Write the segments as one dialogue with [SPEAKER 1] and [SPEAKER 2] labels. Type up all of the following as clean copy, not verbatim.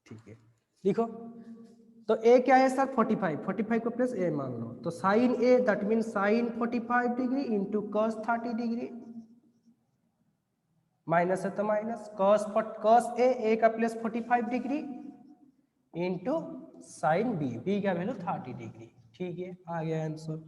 [SPEAKER 1] ठीक है, लिखो। तो ए क्या है सर 45, 45 को प्लस ए मान लो, तो sine A that mean sine 45 degree into cos 30 degree, minus है तो माइनस, कॉस ए का plus 45 degree into sine B का वैल्यू 30 डिग्री। ठीक है, आ गया आंसर।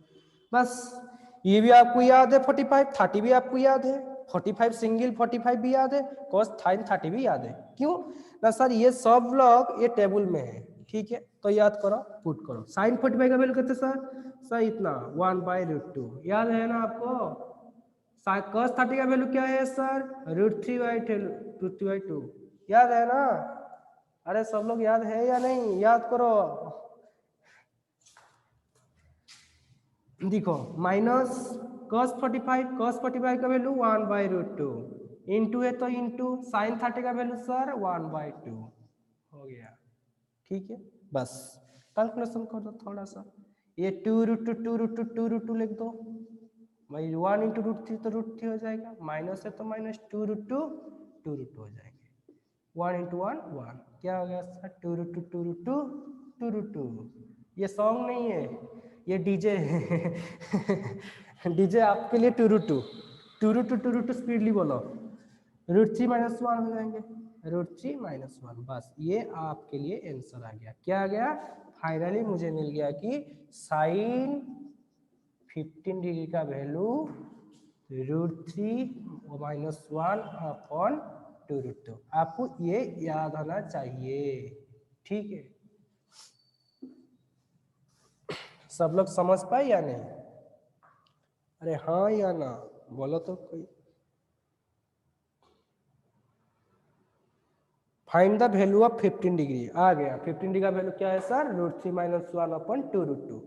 [SPEAKER 1] बस ये भी आपको याद है 45, 30 भी आपको याद है, 45 सिंगल 45 भी याद है, कॉस साइन 30 भी याद है। क्यों ना सर, ये सब लोग ये टेबल में है। ठीक है, तो याद करो, पुट करो। साइन 45 का वैल्यू कितना सर इतना 1/√2 याद है ना आपको। कॉस 30 का वैल्यू क्या है सर √3/2 याद है ना। अरे सब लोग याद है या नहीं, याद करो। देखो माइनस cos 45 का वैल्यू 1/√2 इंटू है तो इंटू साइन 30 का वैल्यू सर 1/2 हो गया। ठीक है, बस कैलकुलेशन कर दो थोड़ा सा, ये 2√2 लिख दो भाई, 1 इंटू √3 तो √3 हो जाएगा, माइनस है तो माइनस 2√2 हो जाएंगे, 1 इंटू 1 1, क्या हो गया सर 2√2 ये सॉन्ग नहीं है, ये डीजे है डीजे आपके लिए 2√2 स्पीडली बोलो, √3 - 1 हो जाएंगे, √3 - 1, बस ये आपके लिए आंसर आ गया। क्या आ गया, फाइनली मुझे मिल गया कि साइन 15 डिग्री का वैल्यू √3 - 1/2√2। आपको ये याद होना चाहिए। ठीक है, सब लोग समझ पाए या नहीं? अरे हाँ या ना बोलो तो कोई। Find the value of 15 degree आ गया। 15 डिग्री का वैल्यू क्या है सर √3 - 1/2√2।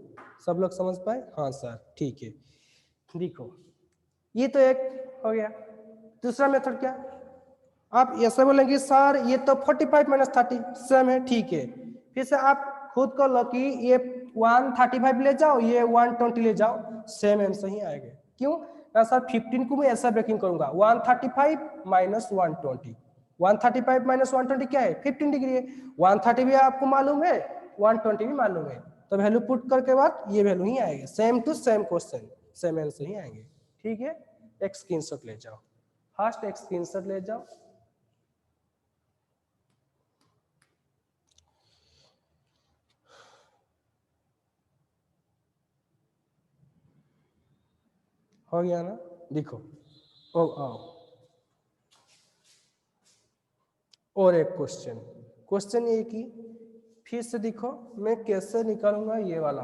[SPEAKER 1] सब लोग समझ पाए? हाँ सर, ठीक है। देखो ये तो एक हो गया। दूसरा मेथड क्या, आप ऐसे बोलेंगे सर ये तो 45 - 30 सेम है। ठीक है, फिर से आप खुद को लो कि ये 135 ले जाओ, ये 120 ले जाओ, सेम आंसर ही आएगा। क्यों ना सर, 15 को मैं ऐसा ब्रेकिंग करूंगा, 135 - 120, 135 - 120 क्या है 15 डिग्री है, 130 भी आपको मालूम है, 120 भी मालूम है, तो वैल्यू पुट करके बाद ये वैल्यू ही आएगा, same to same question, same answer ही आएंगे। ठीक है, एक स्क्रीनशॉट ले जाओ, फर्स्ट एक स्क्रीनशॉट ले जाओ। हो गया ना, देखो ओ आओ और एक क्वेश्चन ये कि फिर से देखो मैं कैसे निकालूंगा ये वाला,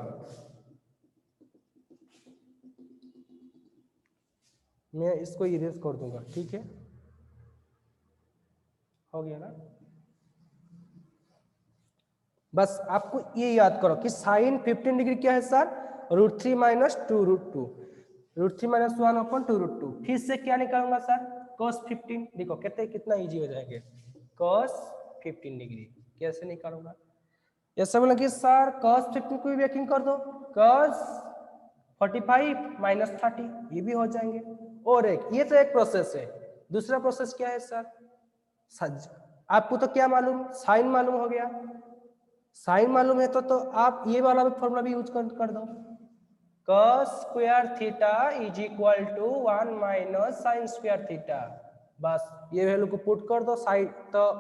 [SPEAKER 1] मैं इसको इरेज कर दूंगा। ठीक है, हो गया ना। बस आपको ये याद करो कि साइन 15 डिग्री क्या है सर √3 - 2√2, √3 - 1/2√2। फिर से क्या निकालूंगा सर cos 15, देखो कहते कितना इजी हो जाएंगे, cos 15 डिग्री कैसे निकालूंगा, ऐसा बोला कि सर cos 15 को भी ब्रेकिंग कर दो, cos 45 - 30 ये भी हो जाएंगे। और एक ये तो एक प्रोसेस है, दूसरा प्रोसेस क्या है सर आपको तो क्या मालूम, साइन मालूम हो गया, साइन मालूम है तो आप ये वाला फॉर्मूला भी यूज कर दो, cos square theta is equal to 1 - sin square theta. बस ये वैल्यू को पुट कर दो साइन, तो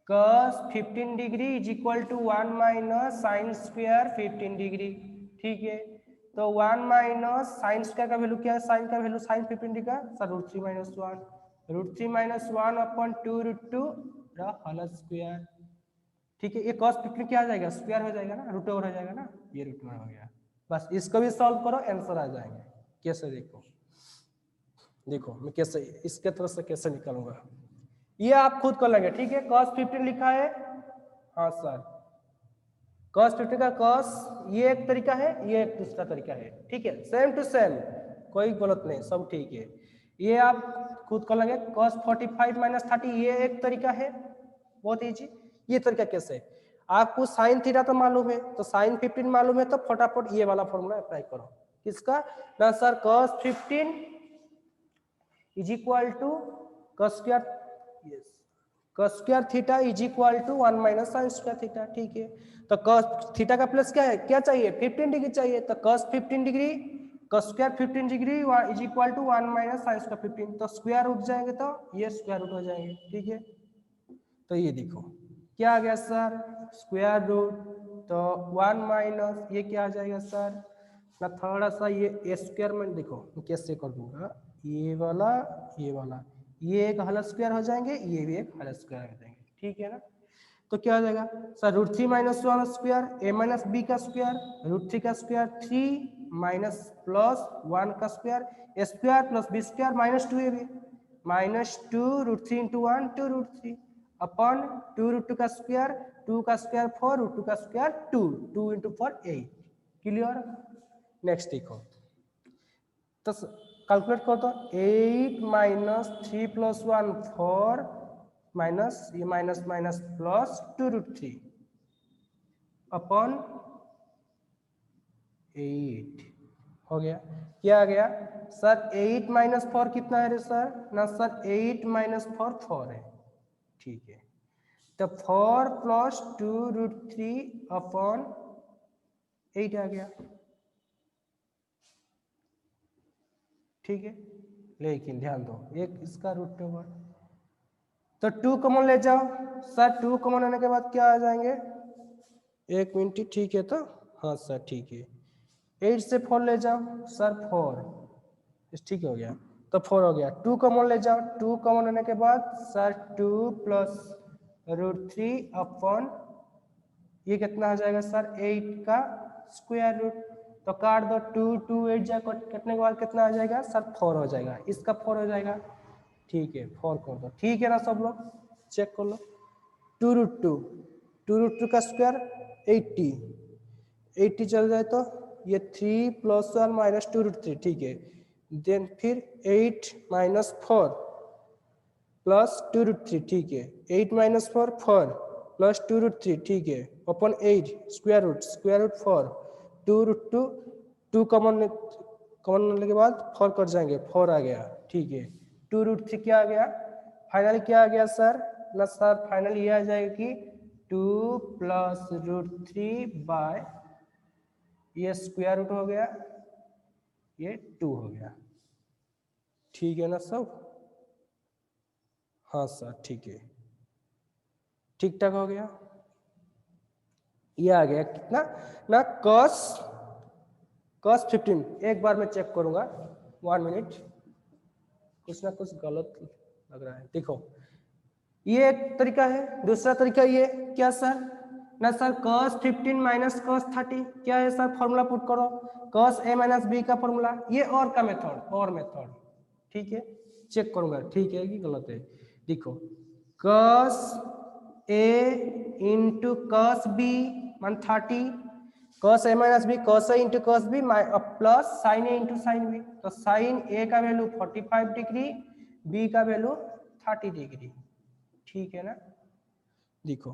[SPEAKER 1] cos 15 degree is equal to 1 - sin square 15 degree. ठीक है, तो 1 - sin स्क्वायर का वैल्यू क्या है, साइन का वैल्यू साइन 15 डिग्री का सर √3 - 1, √3 - 1/2√2 होल स्क्वायर। ठीक है, ये cos 15 क्या आ जाएगा स्क्वायर हो जाएगा ना, √2 हो जाएगा ना, ये √1 हो गया। बस इसको भी सॉल्व करो, आंसर आ जाएंगे। कैसे देखो मैं कैसे इसके तरफ से कैसे निकालूंगा, ये आप खुद कर लेंगे। ठीक है, cos 15 लिखा है, हाँ सर cos 15 का cos ये एक तरीका है, ये एक दूसरा तरीका है। ठीक है, सेम टू सेम, कोई गलत नहीं, सब ठीक है। ये आप खुद कर लेंगे, cos 45 - 30 ये एक तरीका है, बहुत इजी। ये तरीका कैसे, आपको साइन थीटा तो मालूम है, तो साइन 15 मालूम है, तो फटाफट ये वाला फॉर्मूला अप्लाई करो। किसका ना sir cos 15 is equal to cos square, yes cos square theta is equal to 1 minus sine square theta, ठीक है। तो cos थीटा का प्लस क्या है, क्या चाहिए, 15 डिग्री चाहिए, तो cos 15 degree cos square 15 degree is equal to 1 minus sine square 15, तो स्क्वायर रूट जाएंगे तो ये स्क्वायर रूट हो जाएंगे, ठीक है। तो ये देखो क्या आ गया सर, स्क्वायर रूट, तो 1 माइनस ये क्या आ जाएगा सर ना, थोड़ा सा ये स्क्वायर में देखो कैसे कर दूंगा, ये वाला ये एक होल स्क्वायर हो जाएंगे, ये भी एक होल स्क्वायर हो जाएंगे, ठीक है ना। तो क्या हो जाएगा sir, root 3 minus 1 square A minus B का स्क्वायर, रूट 3 का स्क्वायर 3 माइनस प्लस 1 का square square plus B square minus 2 A B minus 2 root 3 into 1 2 root 3 upon 2 root 2 का स्क्वायर 2 का स्क्वायर 4 रूट 2 का स्क्वायर 2 2 इंटू 4 8, क्लियर। नेक्स्ट देखो, तो calculate कर दो, 8 माइनस 3 प्लस 1 4 माइनस ये minus minus plus 2 root 3 upon 8 हो गया। क्या आ गया सर, 8 माइनस 4 कितना है रे सर ना, सर 8 माइनस 4 4 है, ठीक है। तो 4 प्लस 2 रूट 3 अपॉन 8 आ गया, ठीक है। लेकिन ध्यान दो एक इसका रूट होगा, तो 2 कॉमन ले जाओ सर, 2 कॉमन होने के बाद क्या आ जाएंगे, एक मिनट, ठीक है। तो हाँ सर ठीक है, 8 से 4 ले जाओ सर 4, ठीक हो गया, तो 4 हो गया। 2 कॉमन ले जाओ, 2 कॉमन होने के बाद सर 2 प्लस रूट 3 अपॉन ये कितना हो जाएगा सर 8 का स्क्वायर रूट, तो काट दो 2 2 8 जा कटने के बाद कितना आ जाएगा सर 4 हो जाएगा, इसका 4 हो जाएगा, ठीक है 4 कर दो, ठीक है ना सब लोग चेक कर लो। 2 रूट टू का स्क्वायर 80 80 चल जाए तो ये 3 प्लस 1 माइनस 2 रूट 3, ठीक है। देन फिर 8 माइनस 4 प्लस 2 रूट 3, ठीक है। 8 माइनस 4 4 प्लस 2 रूट 3, ठीक है, upon 8 square root 4 2 root 2 2 common लेने के बाद 4 कट जाएंगे, 4 आ गया, ठीक है। 2 रूट 3 क्या आ गया, फाइनल क्या आ गया सर ना, सर फाइनल ये आ जाएगा कि 2 प्लस रूट 3 बाय ये स्क्वायर रूट हो गया, ये 2 हो गया, ठीक है ना सब, हाँ सर ठीक है, ठीक ठाक हो गया। ये आ गया कितना ना, cos 15, एक बार मैं चेक करूंगा 1 मिनट, कुछ ना कुछ गलत लग रहा है, देखो ये एक तरीका है, दूसरा तरीका ये क्या सर ना सर, cos 15 माइनस cos 30 क्या है सर, फॉर्मूला पुट करो, cos a माइनस बी का फॉर्मूला, ये और का मेथड, और मेथड, ठीक है। चेक करूंगा ठीक है कि गलत है, देखो cos a into cos b मान 30, cos a minus B cos a into cos b plus sin a into sin b, तो sin a का वैल्यू 45 डिग्री, b का वैल्यू 30 डिग्री, ठीक है ना। देखो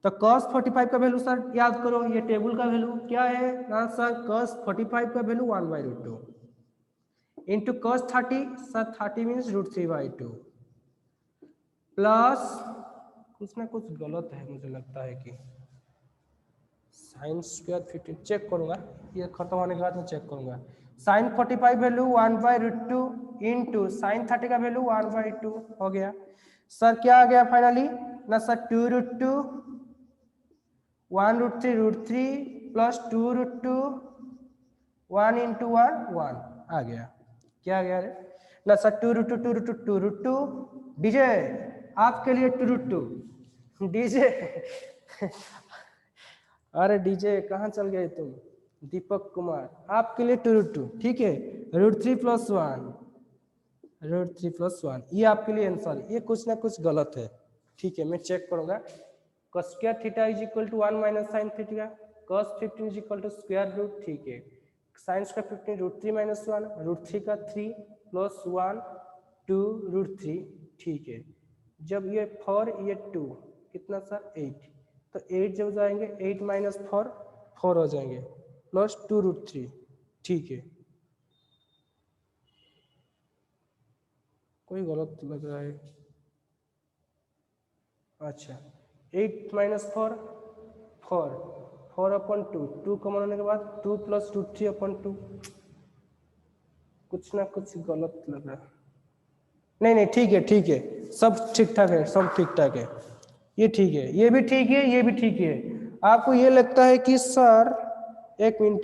[SPEAKER 1] तो cos 45 का वैल्यू सर याद करो, ये टेबल का वैल्यू क्या है ना सर, cos 45 का value 1/√2 into cos 30, sir 30 means √3/2 plus कुछ ना कुछ गलत है मुझे लगता है कि साइन स्क्वायर 15 चेक करूंगा, ये खत्म होने के बाद मैं चेक करूंगा। साइन 45 वैल्यू 1/√2 इंटू साइन 30 का वैल्यू 1/2 हो गया। सर क्या आ गया फाइनली ना सर, 2√2 1√3 प्लस 2√2 1 इंटू 1 आ गया, क्या आ गया रे ना सर, 2√2 डीजे आपके लिए 2√2 डीजे अरे डीजे कहाँ चल गए तुम, दीपक कुमार आपके लिए 2√2, ठीक है। √3 प्लस 1 ये आपके लिए आंसर, ये कुछ ना कुछ गलत है, ठीक है। मैं चेक करूंगा, cos square theta is equal to 1 minus sine theta, cos 15 is equal to square root, ठीक है। साइन स्क्वायर 15 √3 माइनस 1 √3 का 3 प्लस 1 2 √3, ठीक है। जब ये 4 ये 2 कितना सर 8, तो 8 जब जाएंगे 8 माइनस 4 4 हो जाएंगे प्लस 2 √3, ठीक है। कोई गलत लग रहा है, अच्छा 8 माइनस 4 4 4/2 2 कॉमन होने के बाद 2 प्लस रूट 3/2 कुछ ना कुछ गलत लग रहा है। नहीं नहीं ठीक है सब ठीक ठाक है, सब ठीक ठाक है, ये ठीक है, ये भी ठीक है, ये भी ठीक है। आपको ये लगता है कि सर एक मिनट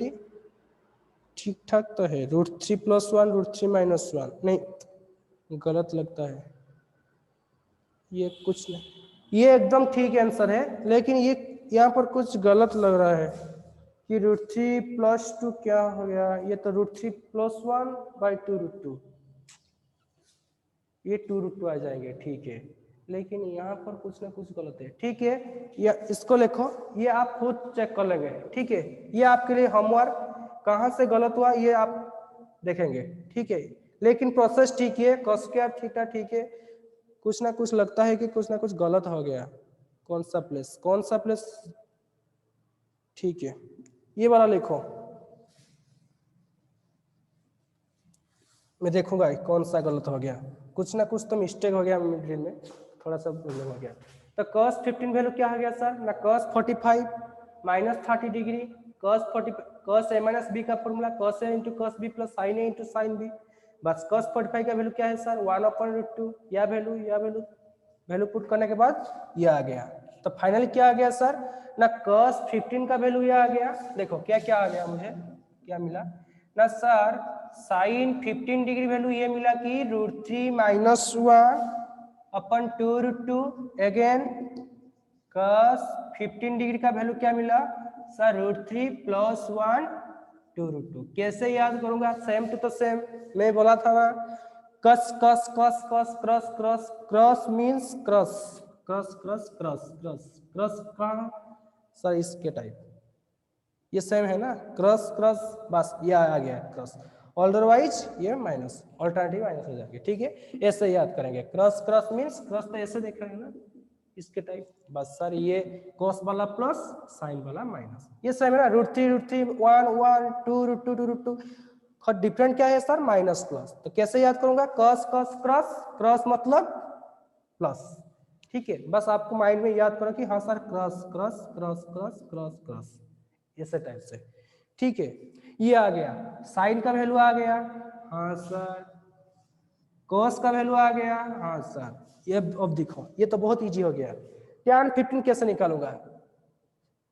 [SPEAKER 1] ठीक ठाक तो है, √3 + 1 √3 - 1 नहीं गलत लगता है, ये कुछ नहीं, ये एकदम ठीक आंसर है, लेकिन ये यहाँ पर कुछ गलत लग रहा है कि √3 + 2 क्या हो गया, ये तो √3 + 1/2√2, ये 2√2 आ जाएंगे, ठीक है, लेकिन यहाँ पर कुछ ना कुछ गलत है, ठीक है, या इसको लिखो, ये आप खुद चेक कर लेंगे, ठीक है, ये आपके लिए होमवर्क, कहाँ से गलत हुआ ये आप देखेंगे, ठीक है, लेकिन प्रोसेस ठीक है, cos स्क्वायर थीटा ठीक है, कुछ ना कुछ लगता है कि कुछ ना कुछ गलत हो गया, कौन सा प्लेस, ठीक है, ये वाला लिखो, मैं देखूंगा कौन सा गलत हो गया, कुछ ना कुछ तो मिस्टेक हो गया मिडिल में, थोड़ा सा प्रॉब्लम हो गया। तो cos 15 वैल्यू क्या हो गया सर ना, cos 45 - 30 degree, cos a - b का formula cos a × cos b + sin a × sin b, बस cos 45 का वैल्यू क्या है सर 1/√2, या वैल्यू पुट करने के बाद ये आ गया, तो फाइनली क्या आ गया सर ना, cos 15 का वैल्यू ये आ गया, देखो क्या क्या आ गया, मुझे क्या मिला ना सर, sin 15 डिग्री वैल्यू ये मिला कि √3 - 1/2√2, अगेन cos 15 डिग्री का वैल्यू क्या मिला सर √3 + 1/2√2, कैसे याद करूंगा, सेम टू तो सेम, मैं बोला था ना, कस कस कस कस cross cross cross means cross cross cross cross cross cross कहाँ सर, इसके टाइप, ये सेम है ना, क्रॉस क्रॉस, बस ये आ गया क्रॉस, अदरवाइज ये माइनस, ऑल्टरनेटिव माइनस हो जाएगी, ठीक है, ऐसे याद करेंगे, क्रॉस क्रॉस मीन्स क्रॉस, तो ऐसे देख रहे हैं ना, इसके टाइप, बस सर ये cos वाला प्लस साइन वाला माइनस, ये सेम है ना, √3 1 1 2 √2 2 √2, डिफरेंट क्या है सर माइनस प्लस, तो कैसे याद करूंगा, cos cos क्रॉस क्रॉस मतलब प्लस, ठीक है, बस आपको माइंड में याद करो कि हाँ sir cross cross cross cross cross cross, ऐसे टाइप से, ठीक है, ये आ गया, साइन का वैल्यू आ गया, हाँ सर, cos का वैल्यू आ गया, हाँ सर, ये अब देखो ये तो बहुत इजी हो गया, tan 15 कैसे निकालूंगा,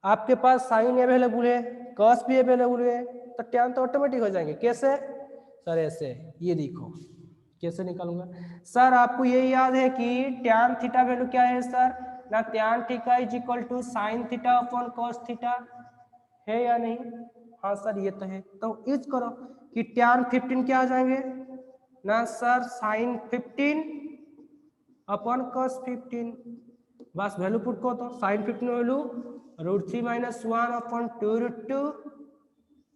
[SPEAKER 1] आपके पास साइन अवेलेबल है, cos भी अवेलेबल है, तो tan तो ऑटोमेटिक हो जाएंगे, कैसे सर, ऐसे, ये देखो कैसे निकालूंगा सर, आपको ये याद है कि tan थीटा वैल्यू क्या है सर ना, tan theta = sin θ/cos theta, है या नहीं, हाँ सर ये तो है, तो यूज करो कि tan 15 क्या आ जाएंगे ना सर, sin 15/cos 15, बस वैल्यू पुट को, तो sin 15 value √3 - 1/2√2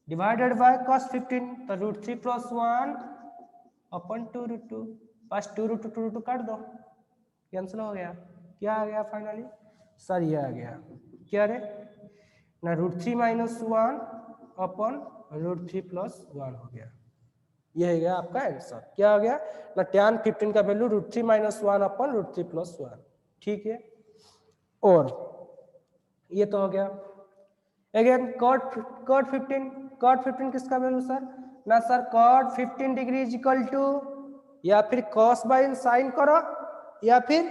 [SPEAKER 1] divided by cos 15, तो √3 + 1/2√2, बस 2√2 काट दो, कैंसिल हो गया, क्या आ गया फाइनली सर, ये आ गया क्या रे ना, √3 - 1/√3 + 1 हो गया, ये है गया आपका आंसर, क्या हो गया ना, tan 15 का वैल्यू √3 - 1/√3 + 1, ठीक है, और ये तो हो गया, अगेन cot 15 किसका वैल्यू सर ना सर, cot 15 डिग्री = या फिर cos बाय साइन करो या फिर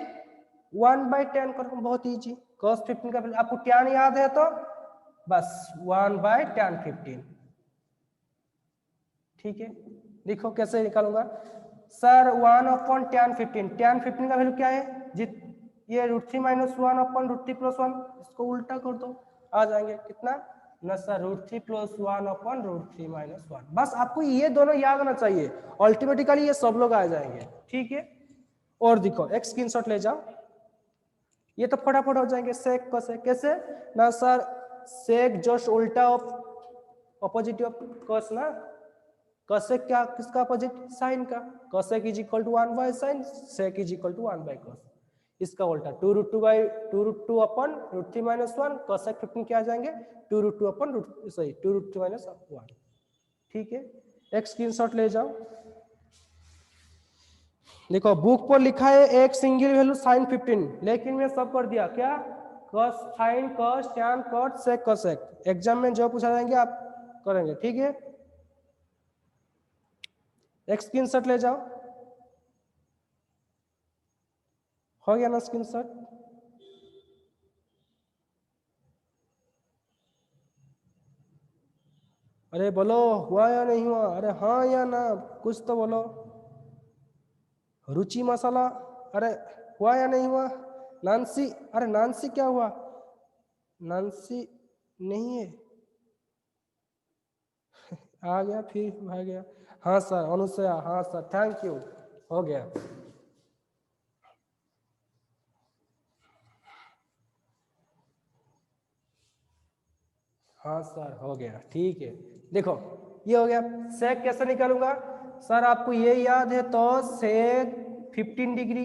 [SPEAKER 1] 1/tan करो, बहुत इजी, cos 15 का वैल्यू आपको tan याद है तो बस 1/tan 15, ठीक है, देखो कैसे निकालूंगा सर, 1/tan 15, tan 15 का वैल्यू क्या है ये √3 - 1/√3 + 1, इसको उल्टा कर दो, आ जाएंगे कितना ना सर, √3 + 1/√3 - 1, बस आपको ये दोनों याद होना चाहिए, अल्टीमेटिकली ये सब लोग आ जाएंगे, ठीक है, और देखो एक स्क्रीनशॉट ले जाओ, ये तो फटाफट हो जाएंगे, सेक कोसेक कैसे ना सर, सेक जस्ट उल्टा ऑपोजिट ऑफ कॉस ना, कोसेक क्या किसका अपोजिट साइन का, कोसेक = 1/sin, सेक = 1/cos, इसका उल्टा 2√2/√3 - 1, कोसेक 15 क्या आ जाएंगे 2√2 - 1, ठीक है, एक स्क्रीनशॉट ले जाओ, देखो बुक पर लिखा है एक सिंगल वैल्यू साइन 15, लेकिन मैं सब कर दिया क्या, cos sine cos tan cot sec cosec. Exam में जो पूछा जाएंगे आप करेंगे, ठीक है। एक स्क्रीनशॉट ले जाओ, हो गया ना स्क्रीनशॉट। अरे बोलो हुआ या नहीं हुआ, अरे हाँ या ना, कुछ तो बोलो। रुचि मसाला, अरे हुआ या नहीं हुआ। नानसी, अरे नानसी क्या हुआ, नानसी नहीं है आ गया फिर भाग गया। हाँ सर अनुसया, हाँ सर थैंक यू, हो गया। हाँ सर हो गया, ठीक है। देखो ये हो गया। सेक कैसे निकालूंगा सर, आपको ये याद है तो सेक 15 डिग्री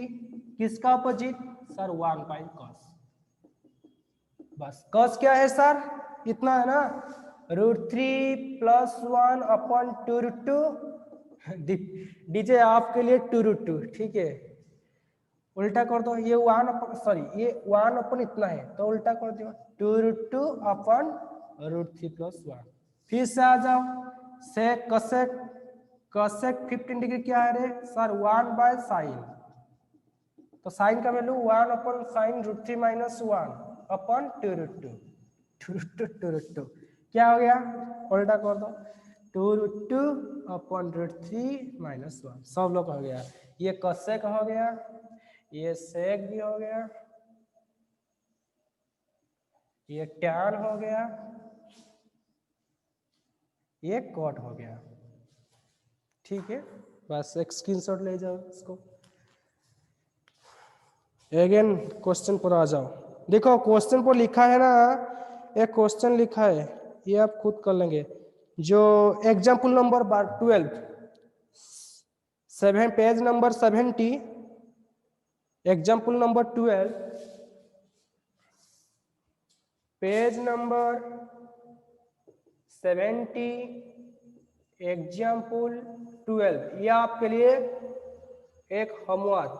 [SPEAKER 1] किसका अपोजिट सर, 1 बाई कॉस। बस कॉस क्या है सर, इतना है ना, √3 + 1 अपॉन 2√2। डीजे आपके लिए 2√2, ठीक है। उल्टा कर दो, ये 1 अपन सॉरी ये 1 अपन इतना है तो उल्टा कर दो, 2√2 अपन √3 + 1। फिर से आ जाओ, सेक कसेक, कसेक 15 डिग्री क्या है रे सर, 1 बाय साइन। तो साइन का वैल्यू 1 अपन साइन √3 - 1 अपन 2√2, 2√2 क्या हो गया, उल्टा कर दो, 2√2 अपन √3 - 1। सब लोग हो गया, ये कसेक हो गया, ये सेक भी हो गया, ये टैन हो गया, ये कॉट हो गया, ठीक है। बस एक स्क्रीनशॉट ले जाओ इसको। अगेन क्वेश्चन पर आ जाओ। देखो क्वेश्चन पर लिखा है ना, एक क्वेश्चन लिखा है, ये आप खुद कर लेंगे। जो example number 12, 7 page number 70, example number 12 page number 70 example 12, ये आपके लिए एक होमवर्क,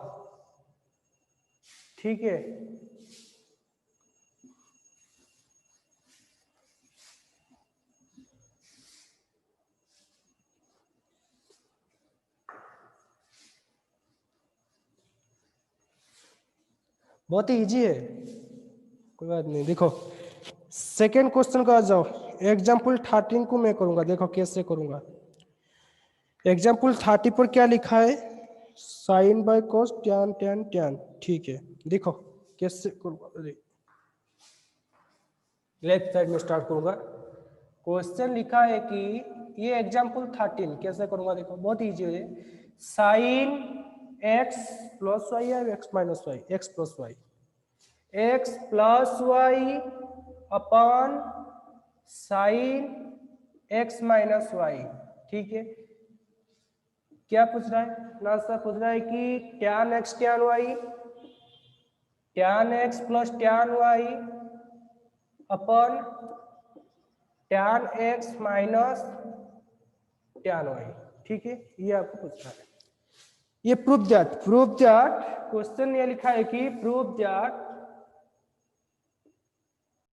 [SPEAKER 1] ठीक है। बहुत ही इजी है, कोई बात नहीं। देखो सेकेंड क्वेश्चन का आ जाओ। एग्जाम्पल 13 को मैं करूंगा, देखो कैसे करूंगा। एग्जाम्पल 30 पर क्या लिखा है, sine by cos tan tan tan, ठीक है। देखो कैसे करूंगा, लेफ्ट साइड में स्टार्ट करूंगा। क्वेश्चन लिखा है कि ये एग्जाम्पल 13 कैसे करूंगा, देखो बहुत इजी है। साइन x + y है, x - y, x + y, x + y upon sine x - y, ठीक है। क्या पूछ रहा है ना सर, पूछ रहा है कि tan x tan y, tan x + tan y upon tan x - tan y, ठीक है। ये आपको पूछ रहा है। ये प्रूव दैट क्वेश्चन ये लिखा है कि प्रूव दैट